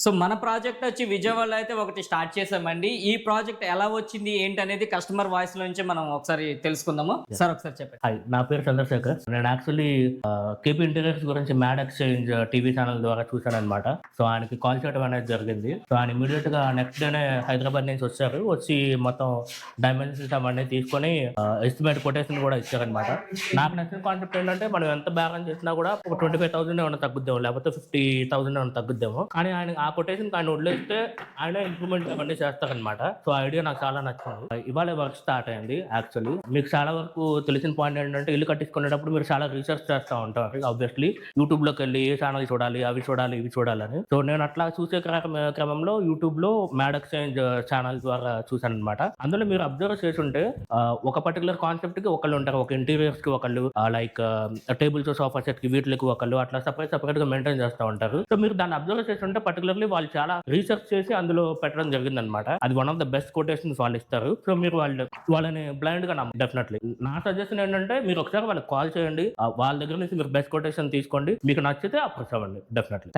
So మన project వచ్చి విజయవాడలో అయితే ఒకటి స్టార్ట్ చేసామండి. ఈ ప్రాజెక్ట్ ఎలా వచ్చింది ఏంటనేది కస్టమర్ వాయిస్ నుంచి మనం ఒకసారి తెలుసుకుందాము. సార్ ఒకసారి చెప్పండి. హాయ్, నా పేరు చంద్రశేఖర్. నేను యాక్చువల్లీ కేపీ ఇంటీరియర్స్ గురించి మ్యాడ్ ఎక్స్చేంజ్ టీవీ ఛానల్ ద్వారా చూశాననమాట. సో ఆయనకి కాల్ చేయడం అనేది జరిగింది. సో ఆయన ఇమీడియట్ గా నెక్స్ట్ డేనే హైదరాబాద్ నుంచి వచ్చారు. వచ్చి మొత్తం డైమెన్షన్స్ అవన్నీ తీసుకొని ఎస్టిమేట్ కొటేషన్ కూడా ఇచ్చారనమాట. నాకు నచ్చిన కాన్సెప్ట్ ఏంటంటే మనం ఎంత బ్యాలెన్స్ చేసినా కూడా ఒక 25,000 ఏమైనా తగ్గుద్దాము, లేకపోతే 50,000 ఏమైనా తగ్గుద్దాము. కానీ ఆయన ఆ కొటేషన్ ఆయన వదిలేస్తే ఆయన ఇంప్రూవ్మెంట్ అవన్నీ చేస్తారనమాట. సో ఐడియా నాకు చాలా నచ్చింది. ఇవాళ వర్క్ స్టార్ట్ అయింది. యాక్చువల్లీ మీకు చాలా వరకు తెలిసిన పాయింట్ ఏంటంటే ఇల్లు కట్టించుకునేటప్పుడు మీరు చాలా రీసెర్చ్ చేస్తూ ఉంటారు. ఆబ్వియస్లీ యూట్యూబ్ లోకి వెళ్ళి ఏ ఛానల్ చూడాలి, అవి చూడాలి, ఇవి చూడాలని. సో నేను అట్లా చూసే క్రమంలో యూట్యూబ్ లో మ్యాడ్ ఎక్స్చేంజ్ ఛానల్ ద్వారా చూసాను అనమాట. అందులో మీరు అబ్జర్వ్ చేసి ఉంటే ఒక పర్టికులర్ కాన్సెప్ట్ కి ఒకళ్ళు ఉంటారు. ఒక ఇంటీరియర్స్ కి ఒకళ్ళు, లైక్ టేబుల్స్, సోఫా సెట్ కి, వీటికి ఒకళ్ళు, అట్లా సపరేట్ గా మెయింటైన్ చేస్తూ ఉంటారు. సో మీరు దాన్ని అబ్జర్వ్ చేసి ఉంటే పర్టికులర్లీ వాళ్ళు చాలా రీసెర్చ్ చేసి అందులో పెట్టడం జరిగింది అనమాట. అది one of the best quotations వాళ్ళు ఇస్తారు. సో మీరు వాళ్ళని బ్లైండ్ గా నమ్మ. డెఫినెట్లీ నా సజెషన్ ఏంటంటే మీరు ఒకసారి వాళ్ళకి కాల్ చేయండి. వాళ్ళ దగ్గర నుంచి మీరు బెస్ట్ కొటేషన్ తీసుకోండి. మీకు నచ్చితే అప్రోచ్ అవ్వండి. డెఫినెట్లీ.